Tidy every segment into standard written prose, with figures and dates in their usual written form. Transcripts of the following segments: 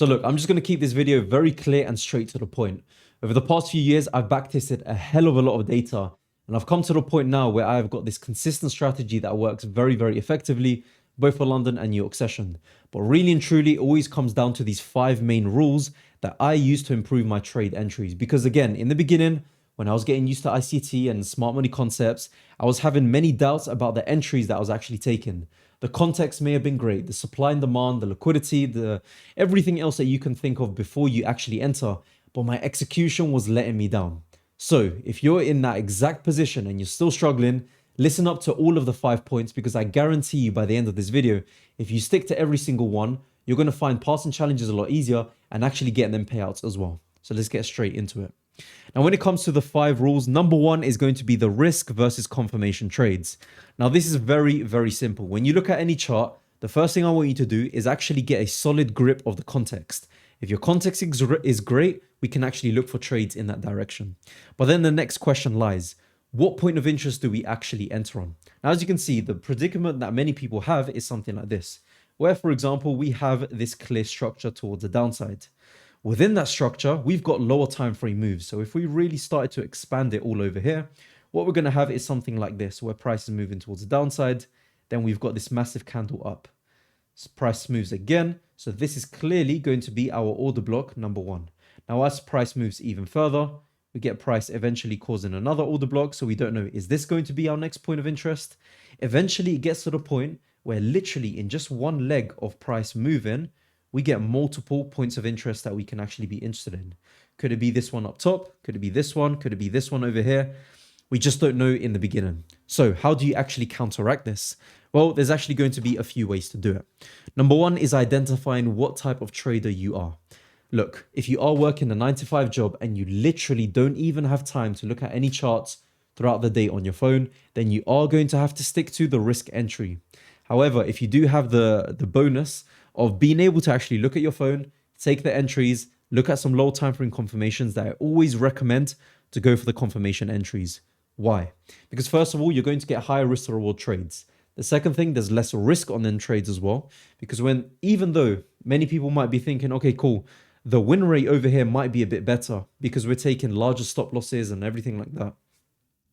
So look, I'm just going to keep this video very clear and straight to the point. Over the past few years, I've backtested a hell of a lot of data, and I've come to the point now where I've got this consistent strategy that works very, very effectively, both for London and New York session. But really and truly, it always comes down to these 5 main rules that I use to improve my trade entries. Because again, in the beginning, when I was getting used to ICT and smart money concepts, I was having many doubts about the entries that I was actually taking. The context may have been great, the supply and demand, the liquidity, the everything else that you can think of before you actually enter, but my execution was letting me down. So if you're in that exact position and you're still struggling, listen up to all of the 5 points, because I guarantee you by the end of this video, if you stick to every single one, you're going to find passing challenges a lot easier and actually getting them payouts as well. So let's get straight into it. Now, when it comes to the 5 rules, number 1 is going to be the risk versus confirmation trades. Now, this is very, very simple. When you look at any chart, the first thing I want you to do is actually get a solid grip of the context. If your context is great, we can actually look for trades in that direction. But then the next question lies, what point of interest do we actually enter on? Now, as you can see, the predicament that many people have is something like this, where, for example, we have this clear structure towards the downside. Within that structure, we've got lower time frame moves. So if we really started to expand it all over here, what we're going to have is something like this, where price is moving towards the downside. Then we've got this massive candle up. So price moves again. So this is clearly going to be our order block number 1. Now, as price moves even further, we get price eventually causing another order block. So we don't know, is this going to be our next point of interest? Eventually, it gets to the point where literally in just one leg of price moving, we get multiple points of interest that we can actually be interested in. Could it be this one up top? Could it be this one? Could it be this one over here? We just don't know in the beginning. So how do you actually counteract this? Well, there's actually going to be a few ways to do it. Number 1 is identifying what type of trader you are. Look, if you are working a 9-to-5 job and you literally don't even have time to look at any charts throughout the day on your phone, then you are going to have to stick to the risk entry. However, if you do have the bonus of being able to actually look at your phone, take the entries, look at some low time frame confirmations, that I always recommend to go for the confirmation entries. Why? Because first of all, you're going to get higher risk to reward trades. The second thing, there's less risk on them trades as well, because even though many people might be thinking, okay, cool, the win rate over here might be a bit better because we're taking larger stop losses and everything like that.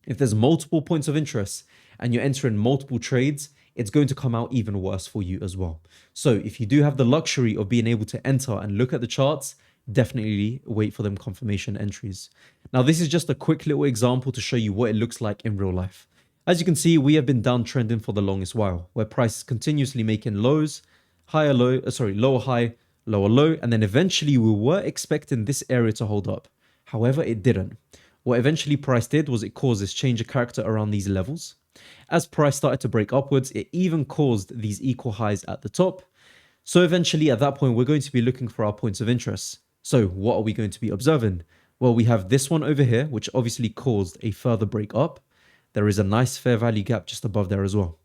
If there's multiple points of interest and you're entering multiple trades, it's going to come out even worse for you as well. So if you do have the luxury of being able to enter and look at the charts, definitely wait for them confirmation entries. Now, this is just a quick little example to show you what it looks like in real life. As you can see, we have been downtrending for the longest while, where price is continuously making lows, lower high, lower low, and then eventually we were expecting this area to hold up. However, it didn't. What eventually price did was it caused this change of character around these levels. As price started to break upwards, it even caused these equal highs at the top. So eventually at that point, we're going to be looking for our points of interest. So what are we going to be observing? Well, we have this one over here, which obviously caused a further break up. There is a nice fair value gap just above there as well.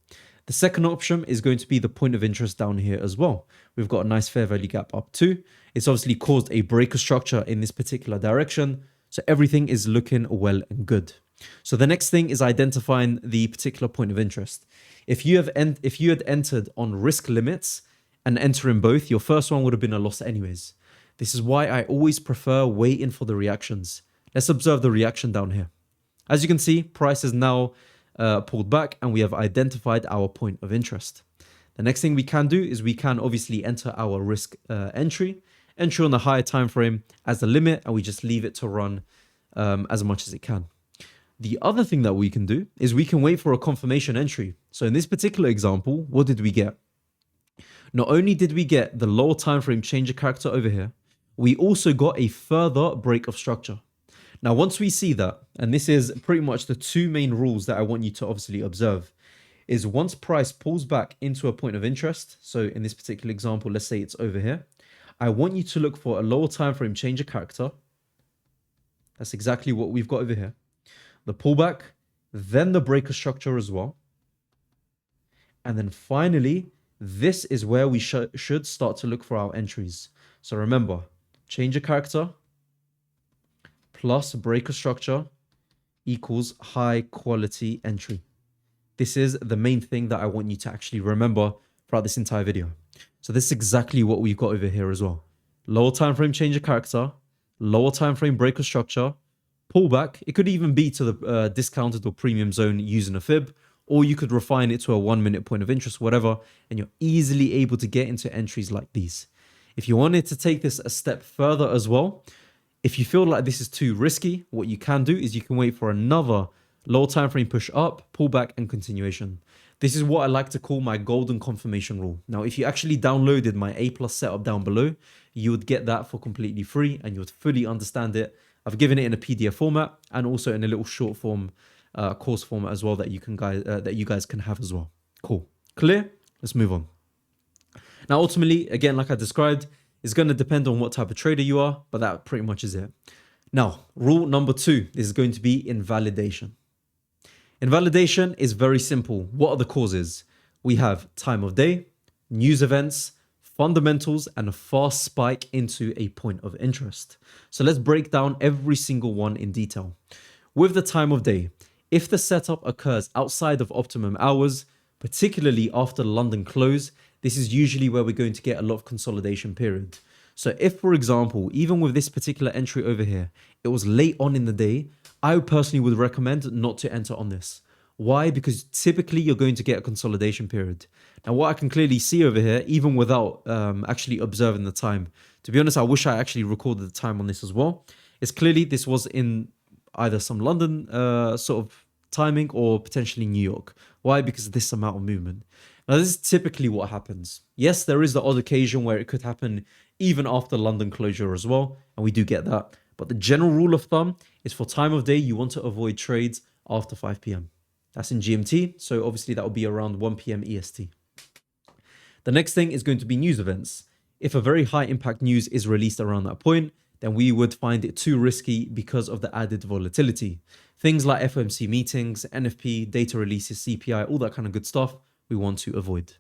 The second option is going to be the point of interest down here as well. We've got a nice fair value gap up too. It's obviously caused a breaker structure in this particular direction. So everything is looking well and good. So the next thing is identifying the particular point of interest. If you had entered on risk limits and entering both, your first one would have been a loss anyways. This is why I always prefer waiting for the reactions. Let's observe the reaction down here. As you can see, price is now pulled back and we have identified our point of interest. The next thing we can do is we can obviously enter our risk entry on the higher time frame as the limit, and we just leave it to run as much as it can. The other thing that we can do is we can wait for a confirmation entry. So in this particular example, what did we get? Not only did we get the lower time frame change of character over here, we also got a further break of structure. Now, once we see that, and this is pretty much the 2 main rules that I want you to obviously observe, is once price pulls back into a point of interest, so in this particular example, let's say it's over here, I want you to look for a lower time frame change of character. That's exactly what we've got over here. The pullback, then the breaker structure as well. And then finally, this is where we should start to look for our entries. So remember, change of character plus breaker structure equals high quality entry. This is the main thing that I want you to actually remember throughout this entire video. So this is exactly what we've got over here as well. lower time frame change of character, lower time frame break of structure, pullback. It could even be to the discounted or premium zone using a fib, or you could refine it to a 1 minute point of interest, whatever, and you're easily able to get into entries like these. If you wanted to take this a step further as well, if you feel like this is too risky, what you can do is you can wait for another lower time frame push up, pullback, and continuation. This is what I like to call my golden confirmation rule. Now, if you actually downloaded my A+ setup down below, you would get that for completely free and you would fully understand it. I've given it in a PDF format and also in a little short form course format as well that you guys can have as well. Cool. Clear? Let's move on. Now, ultimately, again, like I described, it's going to depend on what type of trader you are, but that pretty much is it. Now, rule number 2 is going to be invalidation. Invalidation is very simple. What are the causes? We have time of day, news events, fundamentals, and a fast spike into a point of interest. So let's break down every single one in detail. With the time of day, if the setup occurs outside of optimum hours, particularly after London close, this is usually where we're going to get a lot of consolidation period. So if, for example, even with this particular entry over here, it was late on in the day, I personally would recommend not to enter on this. Why? Because typically you're going to get a consolidation period. Now, what I can clearly see over here, even without actually observing the time, to be honest, I wish I actually recorded the time on this as well. It's clearly this was in either some London sort of timing or potentially New York. Why? Because of this amount of movement. Now, this is typically what happens. Yes, there is the odd occasion where it could happen even after London closure as well, and we do get that. But the general rule of thumb is for time of day, you want to avoid trades after 5 p.m. That's in GMT, so obviously that will be around 1 p.m. EST. The next thing is going to be news events. If a very high impact news is released around that point, then we would find it too risky because of the added volatility. Things like FOMC meetings, NFP, data releases, CPI, all that kind of good stuff we want to avoid.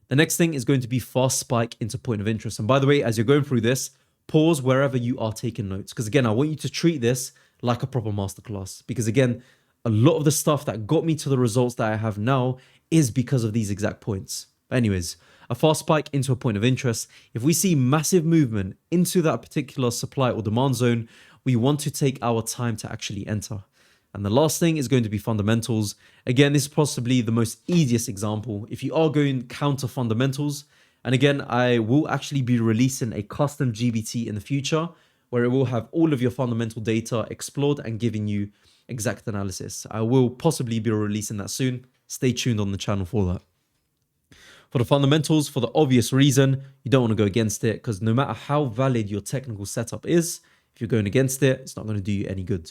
The next thing is going to be fast spike into point of interest. And by the way, as you're going through this, pause wherever you are taking notes. Because again, I want you to treat this like a proper masterclass. Because again, a lot of the stuff that got me to the results that I have now is because of these exact points. But anyways, a fast spike into a point of interest. If we see massive movement into that particular supply or demand zone, we want to take our time to actually enter. And the last thing is going to be fundamentals. Again, this is possibly the most easiest example. If you are going counter fundamentals, and again, I will actually be releasing a custom GBT in the future where it will have all of your fundamental data explored and giving you exact analysis. I will possibly be releasing that soon. Stay tuned on the channel for that. For the fundamentals, for the obvious reason, you don't want to go against it because no matter how valid your technical setup is, if you're going against it, it's not going to do you any good.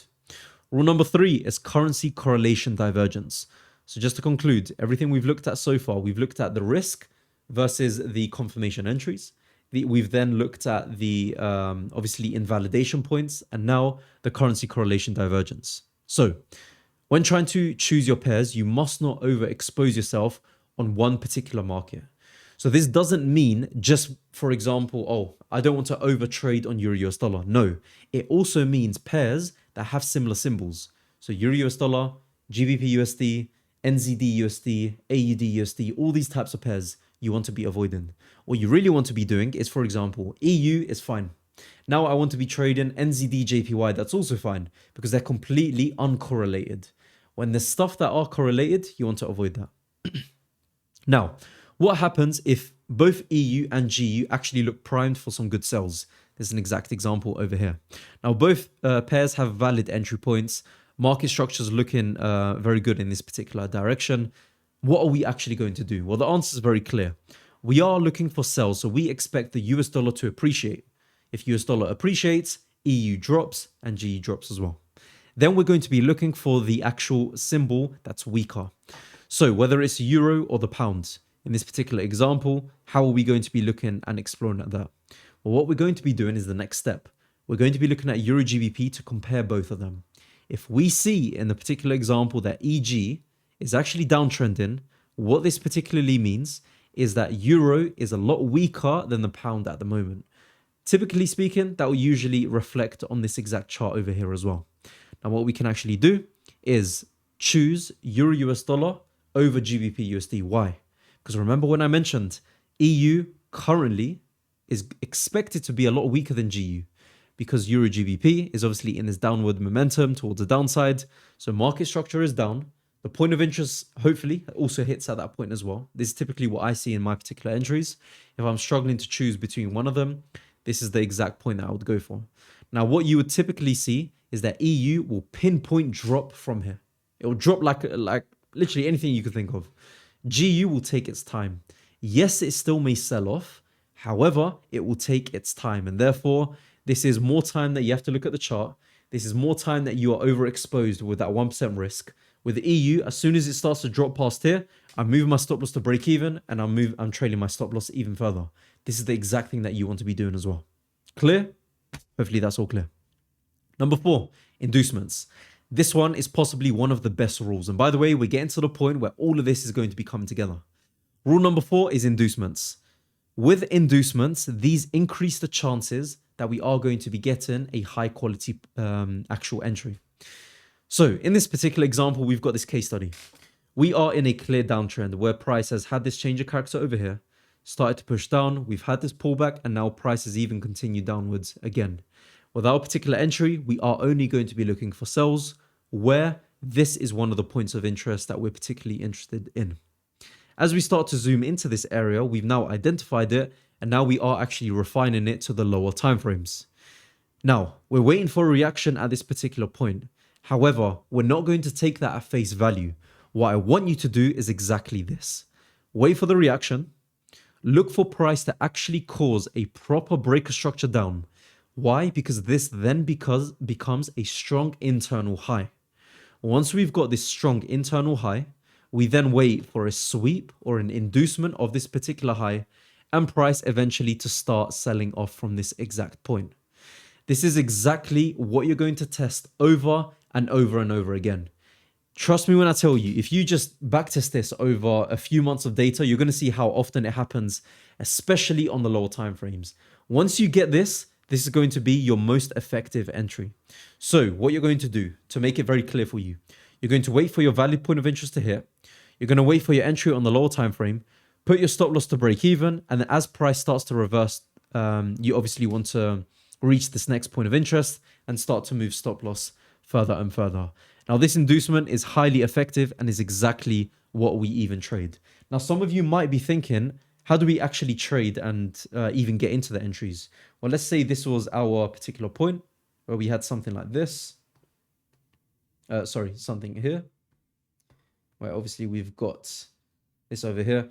Rule number 3 is currency correlation divergence. So just to conclude, everything we've looked at so far, we've looked at the risk versus the confirmation entries. We've then looked at the obviously invalidation points and now the currency correlation divergence. So when trying to choose your pairs, you must not overexpose yourself on one particular market. So this doesn't mean just, for example, oh, I don't want to overtrade on Euro US dollar. No, it also means pairs that have similar symbols. So Euro US dollar, GBP USD, NZD USD, AUD USD, all these types of pairs you want to be avoiding. What you really want to be doing is, for example, EU is fine. Now I want to be trading NZD JPY, that's also fine because they're completely uncorrelated. When there's stuff that are correlated, you want to avoid that. Now, what happens if both EU and GU actually look primed for some good sells? There's an exact example over here. Now, both pairs have valid entry points. Market structure's looking very good in this particular direction. What are we actually going to do? Well, the answer is very clear. We are looking for sells, so we expect the US dollar to appreciate. If US dollar appreciates, EU drops and GU drops as well. Then we're going to be looking for the actual symbol that's weaker. So whether it's euro or the pound, in this particular example, how are we going to be looking and exploring at that? Well, what we're going to be doing is the next step. We're going to be looking at Euro GBP to compare both of them. If we see in the particular example that EG is actually downtrending, what this particularly means is that euro is a lot weaker than the pound at the moment. Typically speaking, that will usually reflect on this exact chart over here as well. Now, what we can actually do is choose Euro US dollar over GBP USD. Why? Because remember when I mentioned EU currently is expected to be a lot weaker than GU because Euro GBP is obviously in this downward momentum towards the downside. So market structure is down. The point of interest, hopefully, also hits at that point as well. This is typically what I see in my particular entries. If I'm struggling to choose between one of them, this is the exact point that I would go for. Now, what you would typically see is that EU will pinpoint drop from here. It will drop like literally anything you could think of. GU will take its time. Yes, it still may sell off. However, it will take its time. And therefore, this is more time that you have to look at the chart. This is more time that you are overexposed with that 1% risk. With the EU, as soon as it starts to drop past here, I'm moving my stop loss to break even and I'm trailing my stop loss even further. This is the exact thing that you want to be doing as well. Clear? Hopefully that's all clear. Number 4, inducements. This one is possibly one of the best rules. And by the way, we're getting to the point where all of this is going to be coming together. Rule number 4 is inducements. With inducements, these increase the chances that we are going to be getting a high quality actual entry. So in this particular example, we've got this case study. We are in a clear downtrend where price has had this change of character over here, started to push down. We've had this pullback and now price has even continued downwards again. With our particular entry, we are only going to be looking for sells where this is one of the points of interest that we're particularly interested in. As we start to zoom into this area, we've now identified it and now we are actually refining it to the lower timeframes. Now, we're waiting for a reaction at this particular point. However, we're not going to take that at face value. What I want you to do is exactly this. Wait for the reaction. Look for price to actually cause a proper breaker structure down. Why? Because this then becomes a strong internal high. Once we've got this strong internal high, we then wait for a sweep or an inducement of this particular high and price eventually to start selling off from this exact point. This is exactly what you're going to test over and over and over again. Trust me when I tell you, if you just backtest this over a few months of data, you're going to see how often it happens, especially on the lower time frames. Once you get this, this is going to be your most effective entry. So what you're going to do to make it very clear for you, you're going to wait for your valid point of interest to hit. You're going to wait for your entry on the lower time frame, put your stop loss to break even, and then as price starts to reverse, you obviously want to reach this next point of interest and start to move stop loss further and further. Now, this inducement is highly effective and is exactly what we even trade. Now, some of you might be thinking, how do we actually trade and even get into the entries? Well, let's say this was our particular point where we had something like this. Something here. Where obviously we've got this over here.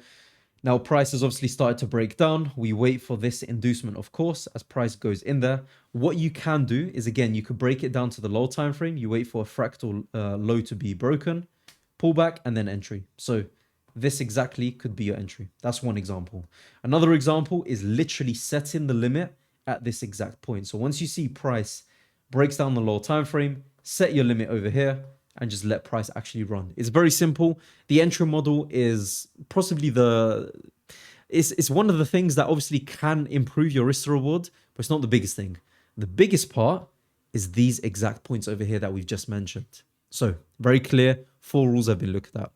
Now, price has obviously started to break down. We wait for this inducement, of course, as price goes in there. What you can do is, again, you could break it down to the low time frame. You wait for a fractal low to be broken, pullback, and then entry. So this exactly could be your entry. That's one example. Another example is literally setting the limit at this exact point. So once you see price breaks down the low time frame, set your limit over here and just let price actually run. It's very simple. The entry model is possibly it's one of the things that obviously can improve your risk to reward, but it's not the biggest thing. The biggest part is these exact points over here that we've just mentioned. So very clear, 4 rules have been looked at.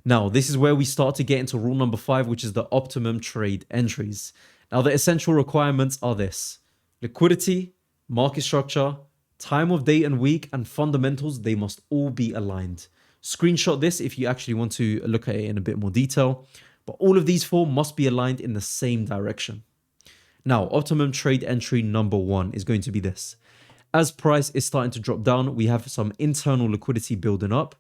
Now, this is where we start to get into rule number 5, which is the optimum trade entries. Now, the essential requirements are this: liquidity, market structure, time of day and week, and fundamentals. They must all be aligned. Screenshot this if you actually want to look at it in a bit more detail. But all of these 4 must be aligned in the same direction. Now, optimum trade entry number 1 is going to be this. As price is starting to drop down, we have some internal liquidity building up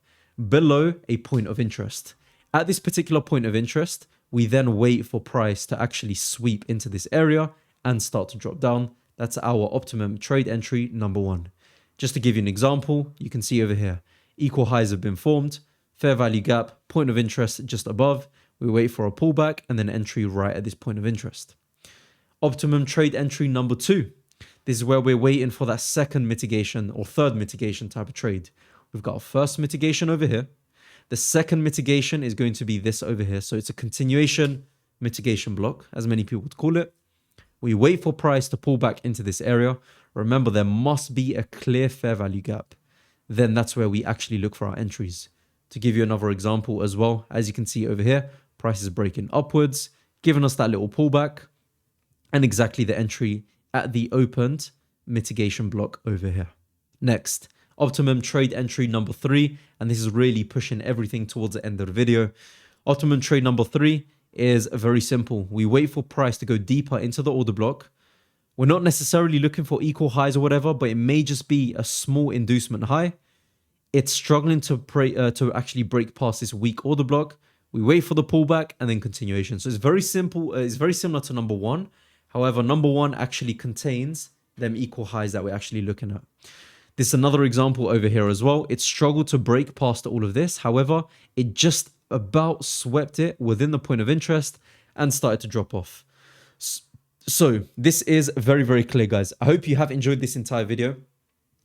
below a point of interest. At this particular point of interest, we then wait for price to actually sweep into this area and start to drop down. That's our optimum trade entry number 1. Just to give you an example, you can see over here, equal highs have been formed, fair value gap, point of interest just above. We wait for a pullback and then entry right at this point of interest. Optimum trade entry number 2. This is where we're waiting for that second mitigation or third mitigation type of trade. We've got our first mitigation over here. The second mitigation is going to be this over here. So it's a continuation mitigation block, as many people would call it. We wait for price to pull back into this area. Remember, there must be a clear fair value gap. Then that's where we actually look for our entries. To give you another example as well, as you can see over here, price is breaking upwards, giving us that little pullback. and exactly the entry at the opened mitigation block over here. Next, optimum trade entry number 3, and this is really pushing everything towards the end of the video. Optimum trade number 3 is very simple. We wait for price to go deeper into the order block. We're not necessarily looking for equal highs or whatever, but it may just be a small inducement high. It's struggling to actually break past this weak order block. We wait for the pullback and then continuation. So it's very simple. It's very similar to number 1. However, number 1 actually contains them equal highs that we're actually looking at. This is another example over here as well. It struggled to break past all of this. However, it just about swept it within the point of interest and started to drop off. So this is very, very clear, guys. I hope you have enjoyed this entire video.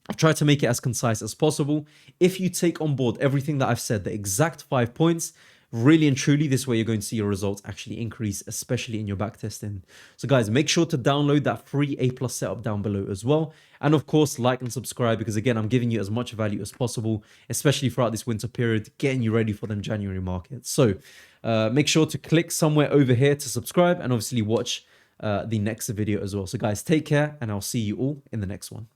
I've tried to make it as concise as possible. If you take on board everything that I've said, the exact 5 points, really and truly, this way you're going to see your results actually increase, especially in your backtesting. So guys, make sure to download that free A+ setup down below as well. And of course, like and subscribe, because again, I'm giving you as much value as possible, especially throughout this winter period, getting you ready for them January markets. So make sure to click somewhere over here to subscribe and obviously watch the next video as well. So guys, take care and I'll see you all in the next one.